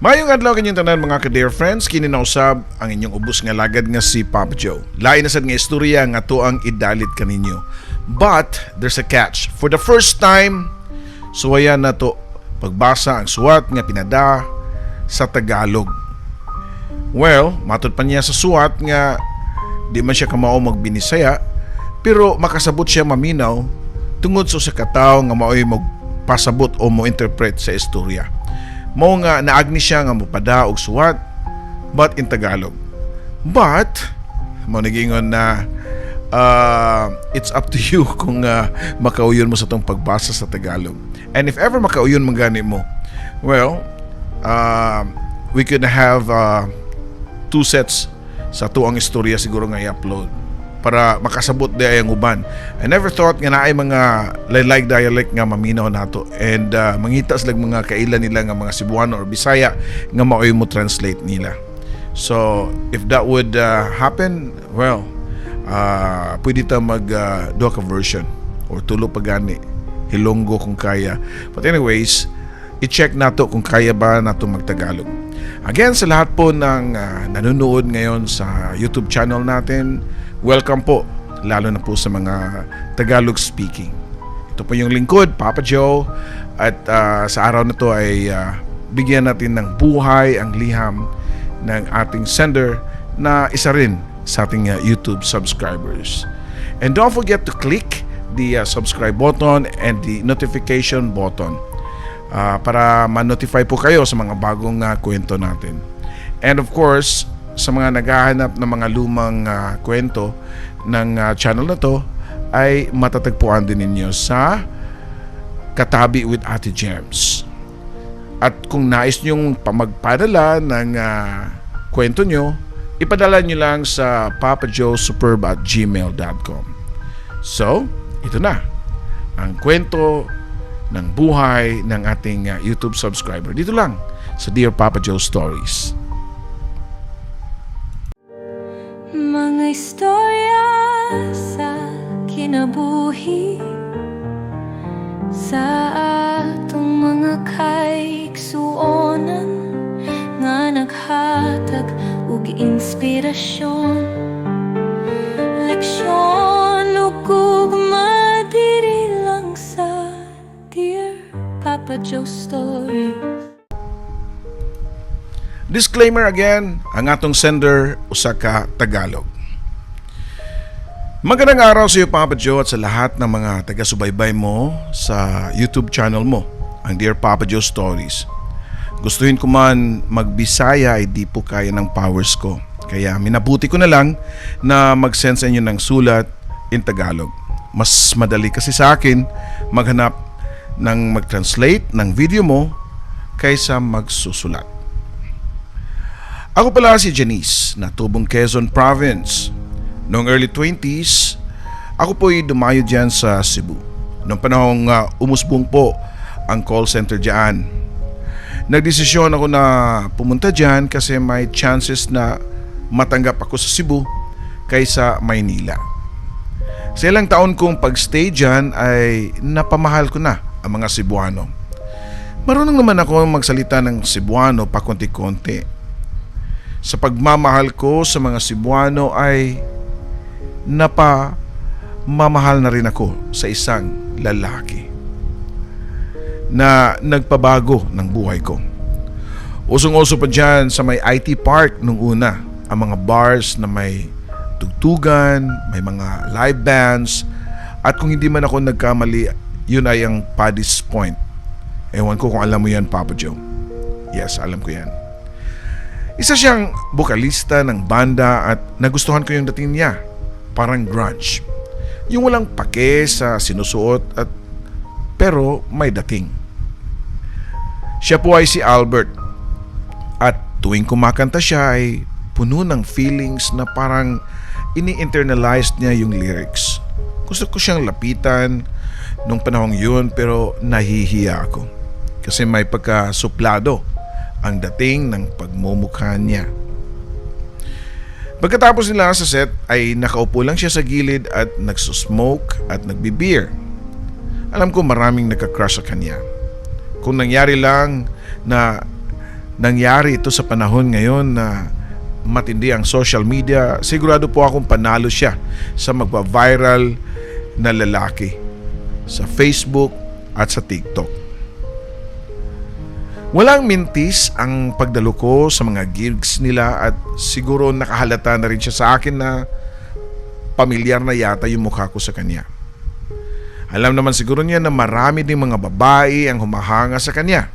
Mayong adlaw kanyang tanan mga ka-dear friends, kininausab ang inyong ubos nga lagad nga si Papa Joe. Lain na sad nga istorya nga to ang idalit kaninyo. But there's a catch. For the first time, suwaya na to pagbasa ang suwat nga pinada sa Tagalog. Well, matod pa niya sa suwat nga di man siya kamao magbinisaya, pero makasabot siya maminaw tungod sa kataw nga maoy magpasabot o mo interpret sa istorya. Mao nga naagni siya nga mopada og suwat but in Tagalog. But mao nagingon na it's up to you kung makauyon mo sa tong pagbasa sa Tagalog. And if ever makauyon man gani mo, well, we could have two sets sa tuang istorya siguro nga i-upload para makasabot di ay ang uban. I never thought nga naay mga laylay dialect nga maminaw nato and mangita sila mga kailan nila nga mga Cebuano or Bisaya nga maoy mo translate nila. So if that would happen, well, pwede ta mag duha ka version or tulo pa gani, Hilonggo kung kaya. But anyways, i-check nato kung kaya ba nato magtagalog. Again, sa lahat po ng nanonood ngayon sa YouTube channel natin, welcome po, lalo na po sa mga Tagalog speaking. Ito po yung lingkod, Papa Joe, at sa araw na to ay bigyan natin ng buhay ang liham ng ating sender na isa rin sa ating YouTube subscribers. And don't forget to click the subscribe button and the notification button para ma-notify po kayo sa mga bagong kwento natin. And of course, sa mga naghahanap ng mga lumang kwento ng channel na to, ay matatagpuan din ninyo sa Katabi with Ate Gems. At kung nais nyong magpadala ng kwento nyo, ipadala nyo lang sa papajoesuperb@gmail.com. So, ito na ang kwento ng buhay ng ating YouTube subscriber. Dito lang sa Dear Papa Joe Stories. Mga istorya sa kinabuhi sa atong mga kaiksuonan nga naghatag og inspirasyon, leksyon ug gugma diri lang sa Dear Papa Joe Stories. Disclaimer again, ang atong sender usa ka Tagalog. Magandang araw sa iyo Papa Joe at sa lahat ng mga taga-subaybay mo sa YouTube channel mo, ang Dear Papa Joe Stories. Gustuhin ko man magbisaya ay di po kaya ng powers ko. Kaya minabuti ko na lang na mag-send sa inyo ng sulat in Tagalog. Mas madali kasi sa akin maghanap ng mag-translate ng video mo kaysa magsusulat. Ako pala si Janice, natubong Quezon Province. Noong early 20s, ako po'y dumayo dyan sa Cebu. Noong panahong umusbong po ang call center dyan. Nagdesisyon ako na pumunta dyan kasi may chances na matanggap ako sa Cebu kaysa Maynila. Sa ilang taon kong pagstay dyan ay napamahal ko na ang mga Cebuano. Marunong naman ako magsalita ng Cebuano pa konti-konti. Sa pagmamahal ko sa mga Cebuano ay napamamahal na rin ako sa isang lalaki na nagpabago ng buhay ko. Usong-uso pa dyan sa may IT park nung una, ang mga bars na may tugtugan, may mga live bands, at kung hindi man ako nagkamali, yun ay ang Paddy's Point. Ewan ko kung alam mo yan, Papa Joe. Yes, alam ko yan. Isa siyang bokalista ng banda at nagustuhan ko yung dating niya. Parang grunge. Yung walang pake sa sinusuot at pero may dating. Siya po ay si Albert. At tuwing kumakanta siya ay puno ng feelings na parang ini-internalize niya yung lyrics. Gusto ko siyang lapitan nung panahong yun pero nahihiya ako. Kasi may pagkasuplado ang dating ng pagmumukha niya. Pagkatapos nila sa set ay nakaupo lang siya sa gilid at nagsusmoke at nagbibeer. Alam ko maraming nagka-crush sa kanya. Kung nangyari lang na nangyari ito sa panahon ngayon na matindi ang social media, sigurado po akong panalo siya sa magpa-viral na lalaki sa Facebook at sa TikTok. Walang mintis ang pagdalo ko sa mga gigs nila at siguro nakahalata na rin siya sa akin na pamilyar na yata yung mukha ko sa kanya. Alam naman siguro niya na marami ding mga babae ang humahanga sa kanya.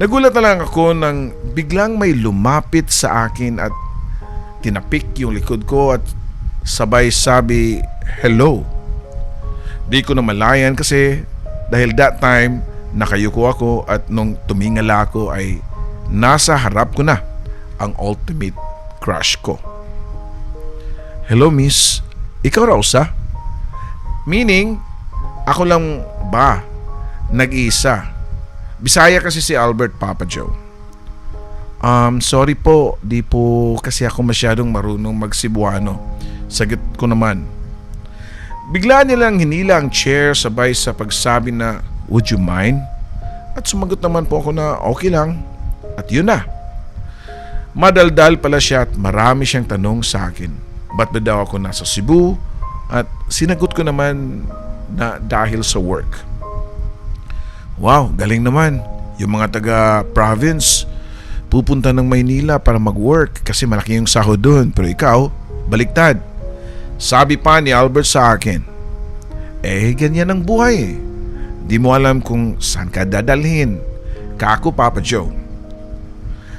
Nagulat na lang ako nang biglang may lumapit sa akin at tinapik yung likod ko at sabay sabi, "Hello." Di ko na malayan kasi dahil that time nakayuko ako at nung tumingala ako ay nasa harap ko na ang ultimate crush ko. "Hello miss, ikaw raw sa?" Meaning, ako lang ba nag-iisa? Bisaya kasi si Albert, Papa Joe. Sorry po, di po kasi ako masyadong marunong mag-Cebuano. Sagot ko naman. Bigla nilang hinila ang chair sabay sa pagsabi na, "Would you mind?" At sumagot naman po ako na okay lang. At yun na. Madaldal pala siya at marami siyang tanong sa akin. Ba't ba daw ako nasa Cebu? At sinagot ko naman na dahil sa work. Wow, galing naman. Yung mga taga-province pupunta ng Maynila para mag-work kasi malaki yung sahod doon. Pero ikaw, baliktad. Sabi pa ni Albert sa akin, ganyan ang buhay. Di mo alam kung saan ka dadalhin. Kako, Papa Joe.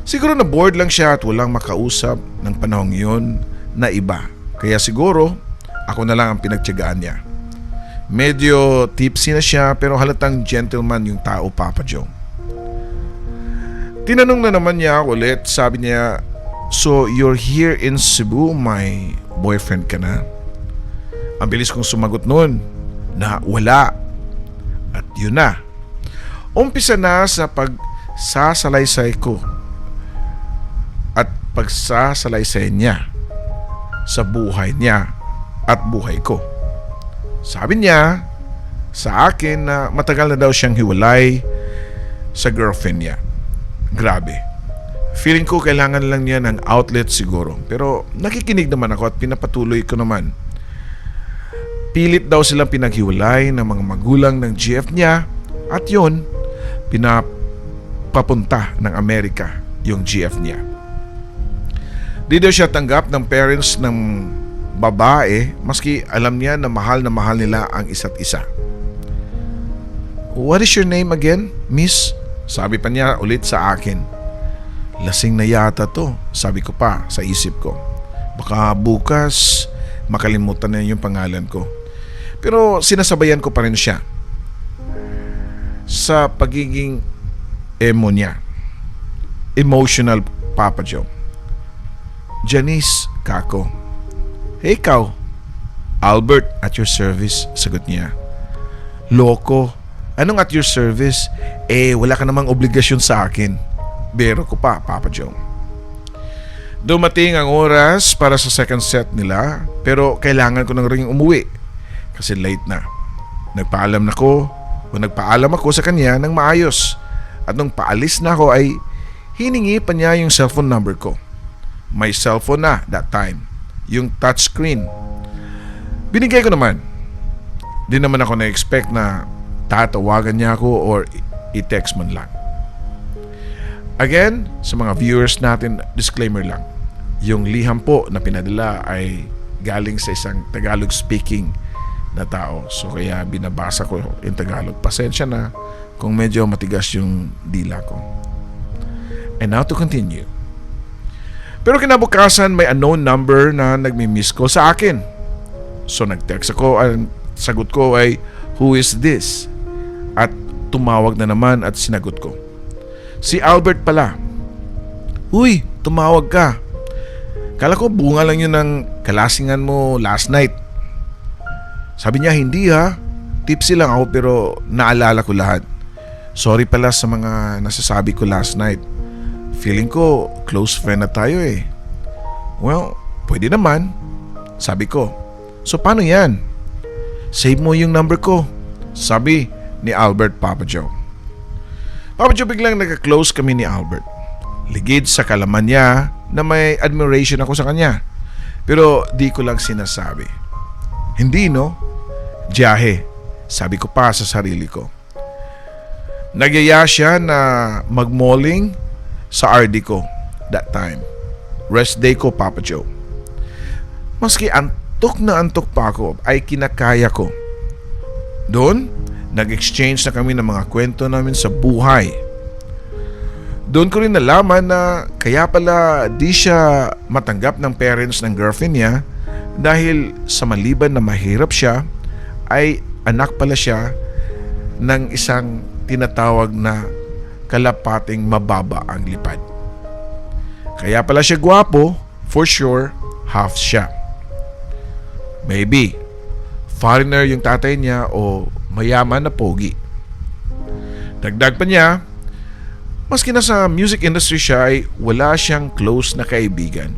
Siguro na bored lang siya at walang makausap ng panahong yun na iba. Kaya siguro, ako na lang ang pinagtiyagaan niya. Medyo tipsy na siya pero halatang gentleman yung tao, Papa Joe. Tinanong na naman niya ulit. Sabi niya, "So you're here in Cebu, my boyfriend ka na?" Ang bilis kong sumagot noon na wala. At yun na. Umpisa na sa pagsasalaysay ko at pagsasalaysay niya sa buhay niya at buhay ko. Sabi niya sa akin na matagal na daw siyang hiwalay sa girlfriend niya. Grabe. Feeling ko kailangan lang niya ng outlet siguro. Pero nakikinig naman ako at pinapatuloy ko naman. Pilit daw silang pinaghiwalay ng mga magulang ng GF niya at yun, pinapapunta ng Amerika yung GF niya. Di daw siya tanggap ng parents ng babae maski alam niya na mahal nila ang isa't isa. "What is your name again, miss?" Sabi pa niya ulit sa akin. Lasing na yata to, sabi ko pa sa isip ko. Baka bukas makalimutan na yung pangalan ko. Pero sinasabayan ko pa rin siya sa pagiging emo niya. Emotional, Papa Joe. "Janice, kako." "Hey, ikaw." "Albert, at your service," sagot niya. "Loko, anong at your service? Wala ka namang obligasyon sa akin." Bero ko pa, Papa Joe. Dumating ang oras para sa second set nila pero kailangan ko nang ring umuwi kasi late na. Nagpaalam ako sa kanya ng maayos at nung paalis na ako ay hiningi pa niya yung cellphone number ko. May cellphone na that time. Yung touchscreen. Binigay ko naman. Di naman ako na-expect na tatawagan niya ako or i-text man lang. Again, sa mga viewers natin, disclaimer lang. Yung liham po na pinadala ay galing sa isang Tagalog speaking na tao. So kaya binabasa ko in Tagalog. Pasensya na kung medyo matigas yung dila ko. And now to continue. Pero kinabukasan may unknown number na nagmi-miss call sa akin. So nag-text ako, ang sagot ko ay, "Who is this?" At tumawag na naman at sinagot ko. Si Albert pala. "Uy, tumawag ka. Kala ko bunga lang yun ng kalasingan mo last night." Sabi niya, "Hindi ha. Tipsy lang ako pero naalala ko lahat. Sorry pala sa mga nasasabi ko last night. Feeling ko close friend na tayo eh." "Well, pwede naman." Sabi ko. "So paano yan?" "Save mo yung number ko," sabi ni Albert, Papa Joe. Papa Joe, biglang nagka-close kami ni Albert. Ligid sa kalaman niya na may admiration ako sa kanya. Pero di ko lang sinasabi. Hindi, no? Diyahe, sabi ko pa sa sarili ko. Nagyaya siya na mag-malling sa RD ko that time. Rest day ko, Papa Joe. Maski antok na antok pa ako, ay kinakaya ko. Doon, nag-exchange na kami ng mga kwento namin sa buhay. Doon ko rin nalaman na kaya pala di siya matanggap ng parents ng girlfriend niya dahil sa maliban na mahirap siya, ay anak pala siya ng isang tinatawag na kalapating mababa ang lipad. Kaya pala siya gwapo, for sure, half siya. Maybe, foreigner yung tatay niya o mayaman na pogi. Dagdag pa niya, maski nasa music industry siya ay wala siyang close na kaibigan.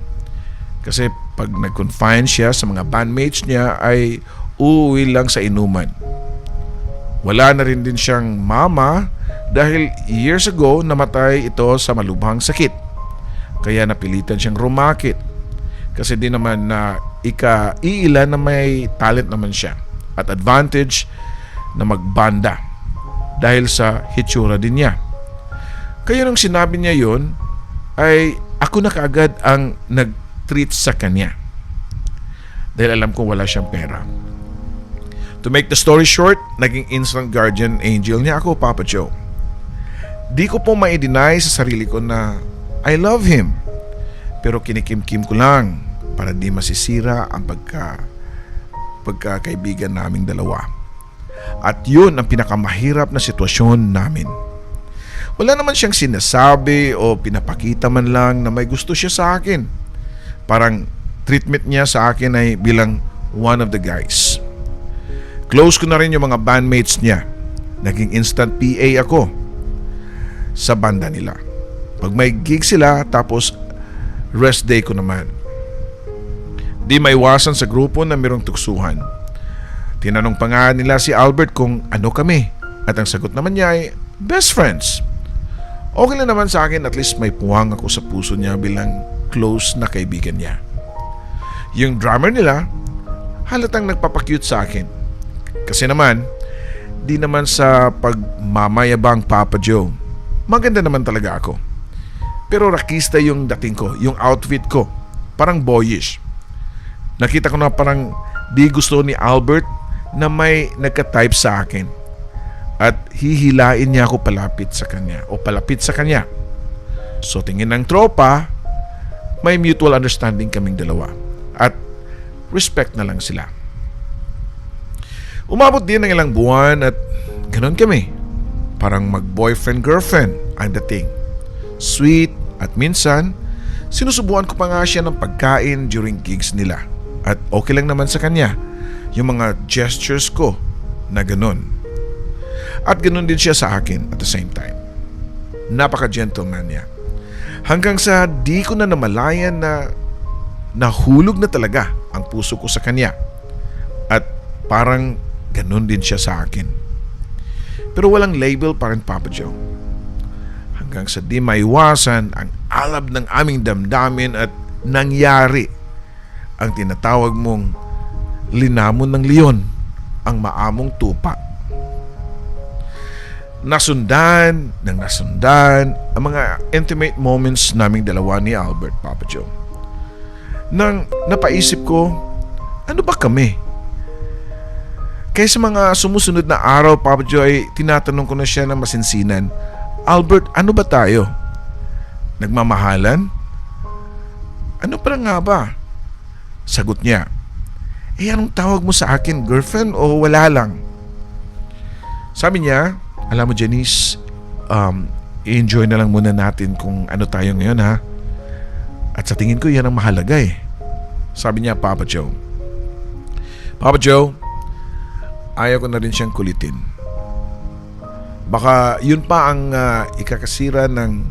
Kasi pag nag-confine siya sa mga bandmates niya ay uuwi lang sa inuman. Wala na rin din siyang mama dahil years ago namatay ito sa malubhang sakit. Kaya napilitan siyang rumakit. Kasi di naman na iilan na may talent naman siya at advantage na magbanda dahil sa hitsura din niya. Kaya nung sinabi niya yon, ay ako na kaagad ang nag-treat sa kanya. Dahil alam kong wala siyang pera. To make the story short, naging instant guardian angel niya ako, Papa Joe. Di ko po ma-deny sa sarili ko na I love him. Pero kinikim-kim ko lang para di masisira ang pagkakaibigan naming dalawa. At yun ang pinakamahirap na sitwasyon namin. Wala naman siyang sinasabi o pinapakita man lang na may gusto siya sa akin. Parang treatment niya sa akin ay bilang one of the guys. Close ko na rin yung mga bandmates niya. Naging instant PA ako sa banda nila. Pag may gig sila, tapos rest day ko naman. Di maiwasan sa grupo na mayroong tuksuhan. Tinanong pa nga nila si Albert kung ano kami. At ang sagot naman niya ay best friends. Okay lang naman sa akin, at least may puwang ako sa puso niya bilang close na kaibigan niya. Yung drummer nila, halatang nagpapakyut sa akin. Kasi naman, di naman sa pagmamayabang, Papa Joe. Maganda naman talaga ako. Pero rakista yung dating ko, yung outfit ko. Parang boyish. Nakita ko na parang di gusto ni Albert na may nagka-type sa akin. At hihilain niya ako palapit sa kanya. So tingin ng tropa, may mutual understanding kaming dalawa. At respect na lang sila. Umabot din ng ilang buwan at ganun kami. Parang mag-boyfriend-girlfriend ang dating. Sweet at minsan, sinusubuan ko pa nga siya ng pagkain during gigs nila. At okay lang naman sa kanya yung mga gestures ko na ganun. At ganun din siya sa akin at the same time. Napaka-gentleman niya. Hanggang sa di ko na namalayan na nahulog na talaga ang puso ko sa kanya. At parang ganun din siya sa akin. Pero walang label pa rin, Papa Joe. Hanggang sa di maiwasan ang alab ng aming damdamin at nangyari ang tinatawag mong linamon ng leon, ang maamong tupa. Nasundan ang mga intimate moments naming dalawa ni Albert, Papa Joe. Nang napaisip ko, ano ba kami? Kaya sa mga sumusunod na araw, Papa Joe, ay tinatanong ko na siya ng masinsinan, Albert, ano ba tayo? Nagmamahalan? Ano pa nga ba? Sagot niya, anong tawag mo sa akin, girlfriend o wala lang? Sabi niya, alam mo Janice, i-enjoy na lang muna natin kung ano tayo ngayon ha. At sa tingin ko yan ang mahalaga eh. Sabi niya, Papa Joe. Papa Joe, ayaw ko na rin siyang kulitin. Baka yun pa ang ikakasira ng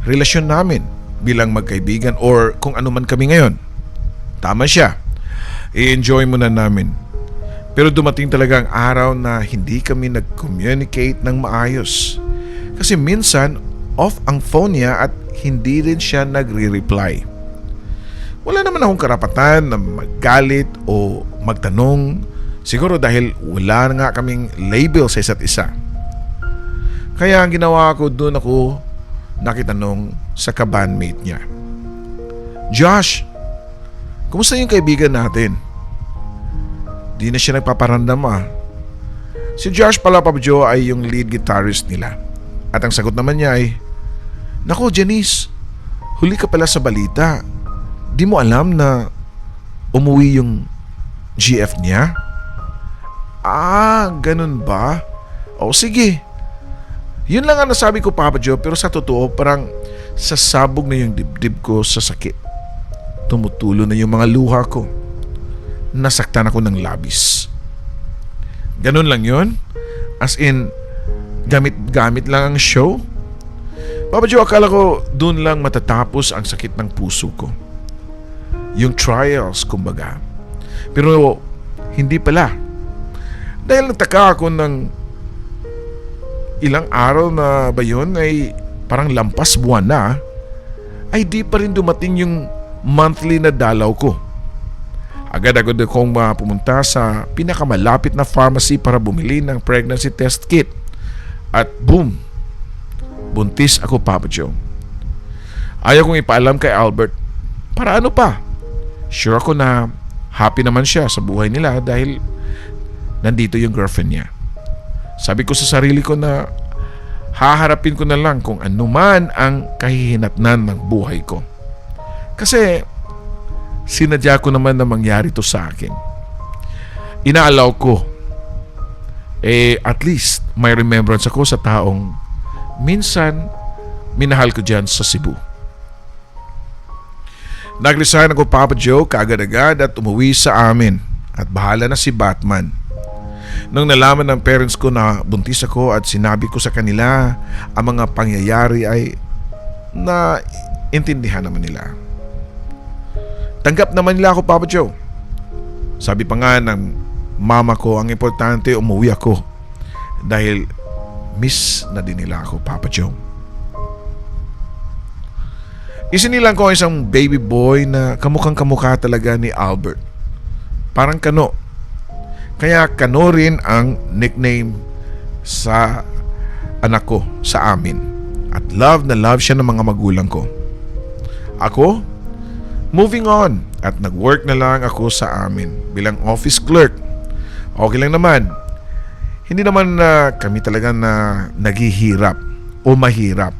relasyon namin bilang magkaibigan or kung ano man kami ngayon. Tama siya. I-enjoy muna namin. Pero dumating talaga ang araw na hindi kami nag-communicate ng maayos. Kasi minsan, off ang phone niya at hindi rin siya nagre-reply. Wala naman akong karapatan na maggalit o magtanong. Siguro dahil wala na nga kaming label sa isa't isa. Kaya ang ginawa ko, doon ako nakitanong sa kabandmate niya. Josh, kumusta yung kaibigan natin? Di na siya nagpaparandam ah. Si Josh pala, Papa Joe, ay yung lead guitarist nila. At ang sagot naman niya ay, "Nako Janice, huli ka pala sa balita. Di mo alam na umuwi yung GF niya?" "Ah, ganun ba? O sige." Yun lang ang nasabi ko, Papa Joe, pero sa totoo parang sasabog na yung dibdib ko sa sakit. Tumutulo na yung mga luha ko. Nasaktan ako ng labis. Ganun lang yun? As in, gamit-gamit lang ang show? Papa Joe, akala ko dun lang matatapos ang sakit ng puso ko. Yung trials, kumbaga. Pero hindi pala. Dahil nagtaka ako ng ilang araw na ba yun ay parang lampas buwan na, ay di pa rin dumating yung monthly na dalaw ko. Agad-agad akong pumunta sa pinakamalapit na pharmacy para bumili ng pregnancy test kit. At boom! Buntis ako, Papa Joe. Ayaw kong ipaalam kay Albert. Para ano pa? Sure ako na happy naman siya sa buhay nila dahil nandito yung girlfriend niya. Sabi ko sa sarili ko na haharapin ko na lang kung ano man ang kahihinatnan ng buhay ko. Kasi sinadya ko naman na mangyari to sa akin. Inaalaw ko. At least may remembrance ako sa taong minsan minahal ko dyan sa Cebu. Nag-resign ako, Papa Joe, kaagad-agad at umuwi sa amin. At bahala na si Batman. Nung nalaman ng parents ko na buntis ako at sinabi ko sa kanila ang mga pangyayari ay intindihan naman nila. Tanggap naman nila ako, Papa Joe. Sabi pa nga ng mama ko, ang importante umuwi ako dahil miss na din nila ako, Papa Joe. Isinilang ko isang baby boy na kamukhang kamukha talaga ni Albert. Parang Kano. Kaya Kano rin ang nickname sa anak ko sa amin. At love na love siya ng mga magulang ko. Ako, moving on at nag-work na lang ako sa amin bilang office clerk. Okay lang naman. Hindi naman kami talaga na naghihirap o mahirap.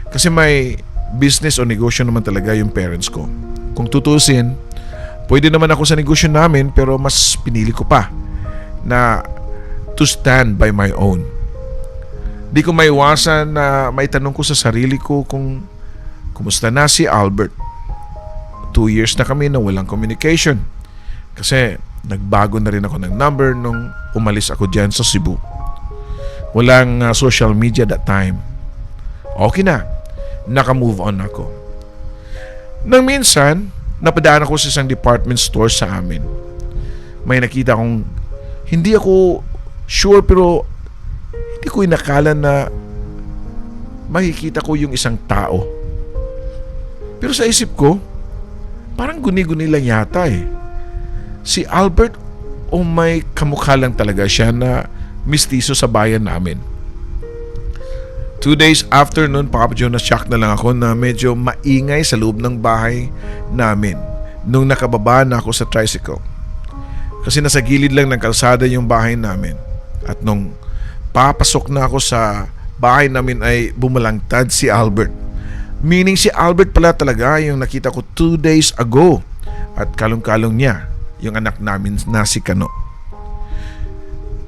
Kasi may business o negosyo naman talaga yung parents ko. Kung tutusin, pwede naman ako sa negosyo namin pero mas pinili ko pa na to stand by my own. Di ko maiwasan na may tanong ko sa sarili ko kung kumusta na si Albert. 2 years na kami na walang communication. Kasi nagbago na rin ako ng number nung umalis ako dyan sa Cebu. Walang social media that time. Okay na. Naka-move on ako. Nang minsan, napadaan ako sa isang department store sa amin. May nakita kong hindi ako sure pero hindi ko inakala na makikita ko yung isang tao. Pero sa isip ko, parang guni-guni lang yata eh. Si Albert o may kamukha lang talaga siya na mistiso sa bayan namin. 2 days after nun, Papa Joe, na-shock na lang ako na medyo maingay sa loob ng bahay namin nung nakababa na ako sa tricycle. Kasi nasa gilid lang ng kalsada yung bahay namin. At nung papasok na ako sa bahay namin ay bumalangtad si Albert. Meaning si Albert pala talaga yung nakita ko 2 days ago. At kalong-kalong niya yung anak namin na si Kano.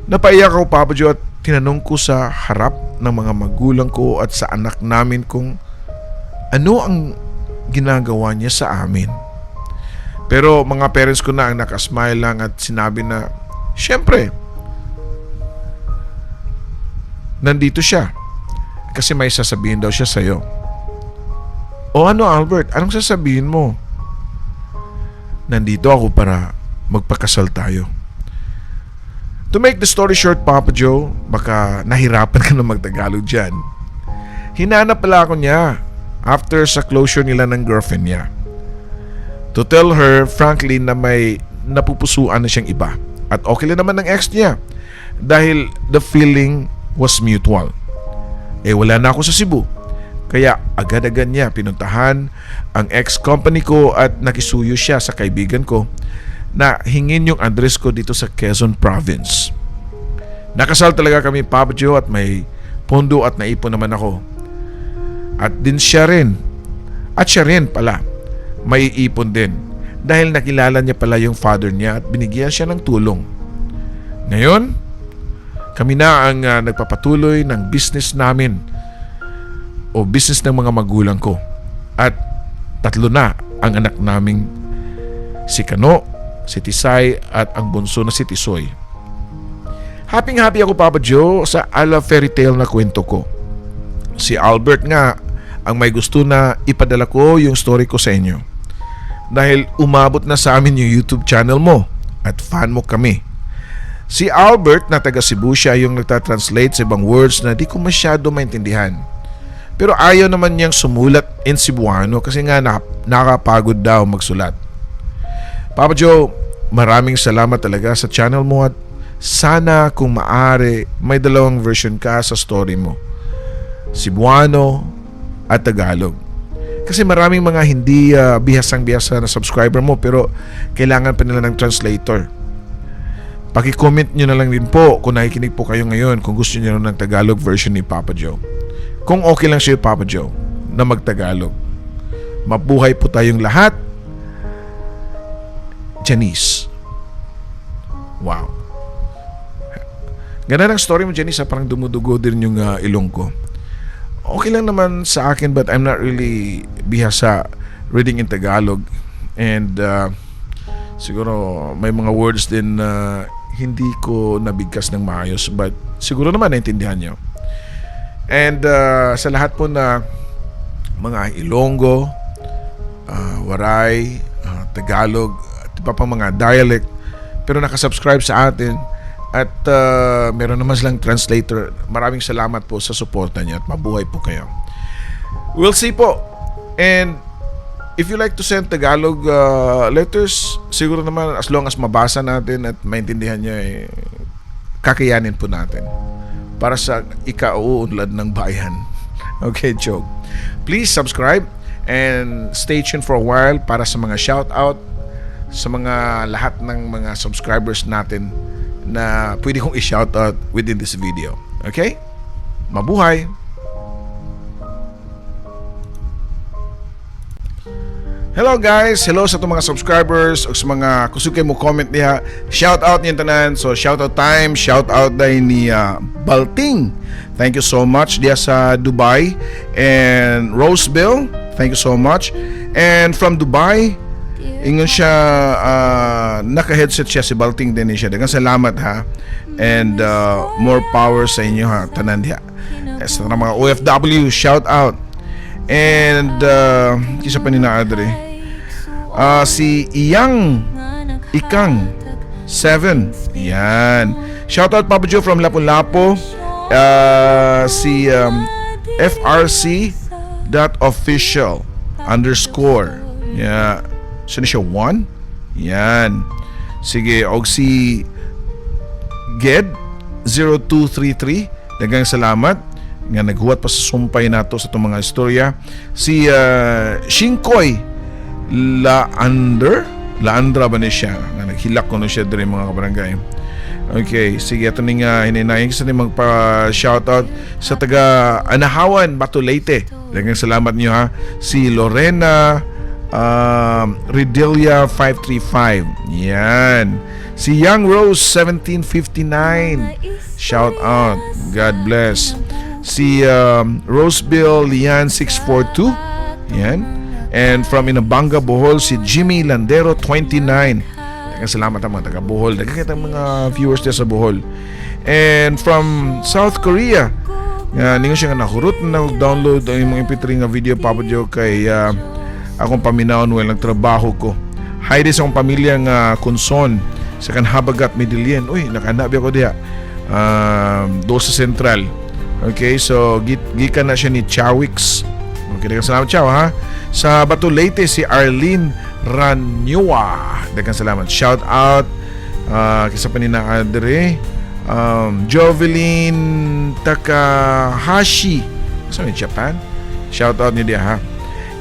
Napaiyak ako, Papa Joe, at tinanong ko sa harap ng mga magulang ko at sa anak namin kung ano ang ginagawa niya sa amin. Pero mga parents ko na ang nakasmile lang at sinabi na, syempre, nandito siya kasi may sasabihin daw siya sa'yo. O ano, Albert, anong sasabihin mo? Nandito ako para magpakasal tayo. To make the story short, Papa Joe, baka nahirapan ka na magtagalog dyan. Hinanap pala ako niya after sa closure nila ng girlfriend niya. To tell her frankly na may napupusuan na siyang iba. At okay lang naman ng ex niya dahil the feeling was mutual. Wala na ako sa Cebu. Kaya agad-agad niya pinuntahan ang ex-company ko at nakisuyo siya sa kaibigan ko na hingin yung address ko dito sa Quezon Province. Nakasal talaga kami, Papa Joe, at may pondo at naipon naman ako. At din siya rin. At siya rin pala. May ipon din. Dahil nakilala niya pala yung father niya at binigyan siya ng tulong. Ngayon, kami na ang nagpapatuloy ng business namin o business ng mga magulang ko. At 3 na ang anak naming si Kano, si Tisay at ang bunso na si Tisoy. Happy ako, Papa Joe, sa ala fairy tale na kwento ko. Si Albert nga ang may gusto na ipadala ko yung story ko sa inyo. Dahil umabot na sa amin yung YouTube channel mo at fan mo kami. Si Albert na taga Cebu, siya yung nagtatranslate sa ibang words na di ko masyado maintindihan. Pero ayaw naman niyang sumulat in Cebuano kasi nga nakapagod daw magsulat. Papa Joe, maraming salamat talaga sa channel mo at sana kung maaari may 2 version ka sa story mo. Cebuano at Tagalog. Kasi maraming mga hindi bihasang-bihasa na subscriber mo pero kailangan pa nila ng translator. Paki-comment nyo na lang din po kung nakikinig po kayo ngayon kung gusto nyo ng Tagalog version ni Papa Joe. Kung okay lang siya Papa Joe na mag-Tagalog. Mabuhay po tayong lahat. Janice. Wow. Ganda ng story mo, Janice. Parang dumudugo din yung ilong ko. Okay lang naman sa akin but I'm not really bihasa reading in Tagalog. And siguro may mga words din na hindi ko nabigkas ng maayos but siguro naman naintindihan nyo. And sa lahat po na mga Ilonggo, Waray, Tagalog, at iba pang mga dialect pero nakasubscribe sa atin at meron naman silang translator. Maraming salamat po sa suporta niya at mabuhay po kayo. We'll see po. And if you like to send Tagalog letters, siguro naman as long as mabasa natin at maintindihan niya, kakayanin po natin para sa ikauunlad ng bayan. Okay, joke. Please subscribe and stay tuned for a while para sa mga shoutout sa mga lahat ng mga subscribers natin na pwede kong i-shoutout within this video. Okay? Mabuhay! Hello guys! Hello sa itong mga subscribers o sa mga kusugay mo comment niya. Shoutout niyan tanan. So shoutout time. Shoutout dahil ni Balting. Thank you so much. Diya sa Dubai. And Roseville. Thank you so much. And from Dubai, ingon siya, naka-headset siya si Balting din siya. Dagang salamat ha. And more power sa inyo ha. Tanan diya. Sa mga OFW, shout out. And kisa pa ni na Adre. Si Ikang 7. Yan. Shout out Papa Joe from Lapu-Lapu. Si FRC.official _ yeah. Saan siya? 1? Yan. Sige. Og si Ged 0233. Dagang salamat nga naghuwat pa sa sumpay nato sa itong mga istorya. Si Shinkoy Laandra ba ni siya nga naghilak ko na siya din mga kabarangay. Okay, sige, ito ning hininayin sa ning magpa-shoutout sa taga Anahawan, Batu Leyte. Dagang salamat niyo ha. Si Lorena Redelia 535. Yan. Si Young Rose 1759. Shout out. God bless. Si Roseville Lian 642. Yan. And from Inabanga, Bohol, si Jimmy Landero 29. Dagang salamat ang mga taga Bohol. Dagang mga viewers niya sa Bohol. And from South Korea, ningon siya nga nahurot na download ang mga MP3 nga video Papa Joe kay akong paminawon well nagtrabaho ko. Hi din sa akong pamilyang Kunson sa Kanhabagat, Medellin. Uy, nakanabi ako diya. Dosa Central. Okay, so gikan na siya ni Chawix. Okay, daghang salamat Chow ha. Sa Batu Leyte si Arlene Ranyua. Daghang salamat. Shout out kisa pa ni na Adre. Jovelyn Takahashi. Sa Japan. Shout out niyo dia ha.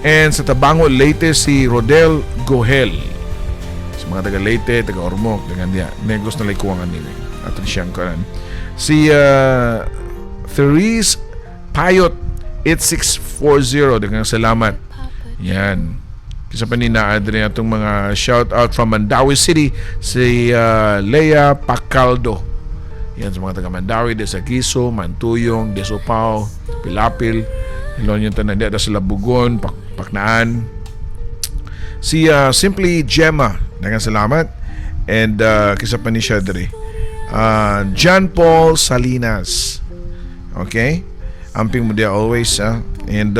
And sa Tabango Leyte si Rodel Gohel. Sa mga taga Leyte, taga Ormoc, dengan dia. Negos na likuangan nila. Ato siyang karan. Si Therese Payot 8640, dengan salamat. Yan. Kisa pa ni na Adrian atong mga shout out from Mandawi City si Lea Pacaldo. Yan sa mga taga Mandawi, de sa Giso, Mantuyong, de Sopao, Pilapil, ilon yung tanan da sa Labugon, Paknaan. Si Simply Gemma, dengan salamat. And kisa pa ni siya diri. John Paul Salinas. Okay? Amping mo dia always and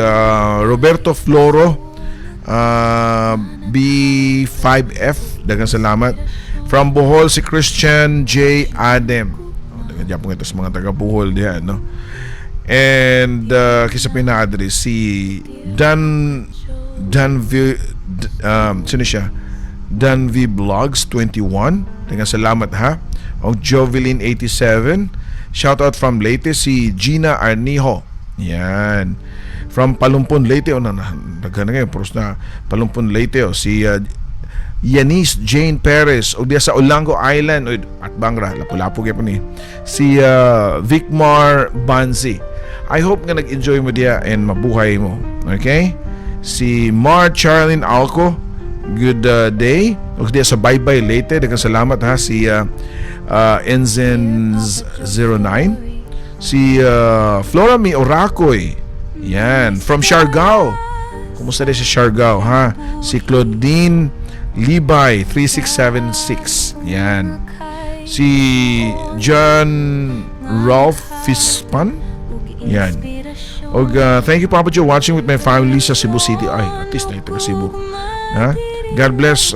Roberto Floro B5F, dagang salamat. From Bohol si Christian J. Adem. Dagang japon ito sa mga taga Bohol diyan, no? And kisa pina-address si sino siya? Danvi Vlogs 21, dagang salamat ha. O Jovelyn 87. Shout out from Leyte si Gina Arnijo. Yan. From Palumpon Leyte nagana ngayon pros na Palumpon Leyte si Yanis Jane Perez o diya sa Olango Island at Bangra lapu-lapu gyud ni si Vicmar Banzi. I hope nga nag-enjoy mo diya and mabuhay mo. Okay? Si Mar Charlene Alco, good day. O diya sa Bye Leyte, daghang salamat ha. Si Enzen's 09, si Flora Mi Oracoy, yan, from Siargao. Kumusta din sa Siargao ha? Si Claudine Libay 3676, yan. Si John Ralph Fispan, yan. Og thank you Papa Joe, watching with my family sa Cebu City. Ay, at least na ito ka Cebu ha? God bless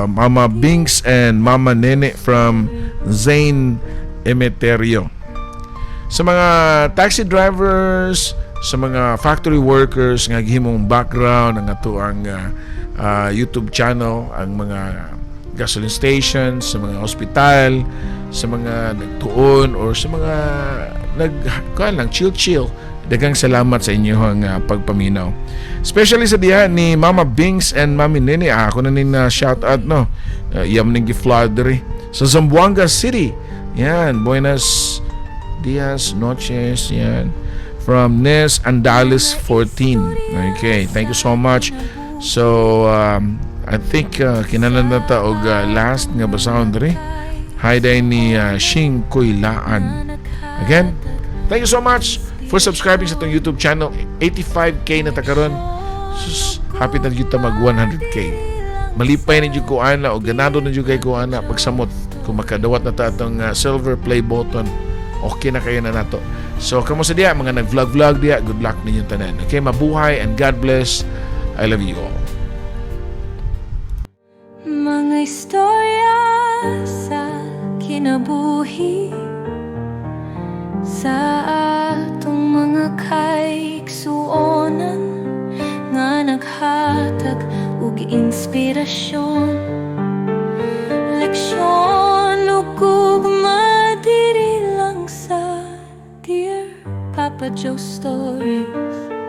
Mama Binks and Mama Nene from Zane Emeterio. Sa mga taxi drivers, sa mga factory workers nga gihimong background ang ato ang YouTube channel, ang mga gasoline stations, sa mga hospital, sa mga nagtuon or sa mga chill, daghang salamat sa inyong pagpaminaw. Especially sa diha ni Mama Binks and Mami Nene, ako na ning shout out no. Iyam ning gi-flood diri sa Zamboanga City. Yan, buenos dias, noches, yan. From Nes Andales 14. Okay, thank you so much. So, I think kinalan na ta og last nga basahon diri. Hi day ni Shing Kuilaan. Again, thank you so much for subscribing sa itong YouTube channel. 85K na ta karon. Sus, happy na kita mag 100K. Malipay na dyan ko ana o ganado na dyan kay ko ana pagsamot. Kung makadawat na ta itong silver play button, okay na kayo na nato. So, kamusta diya? Mga nag-vlog diya, good luck ninyong tanan. Okay, mabuhay and God bless. I love you all. Mga istorya sa kinabuhi, sa atong mga kaiksuonan nga naghatag og inspirasyon. Leksyon ug gugma diri lang sa Dear Papa Joe Stories.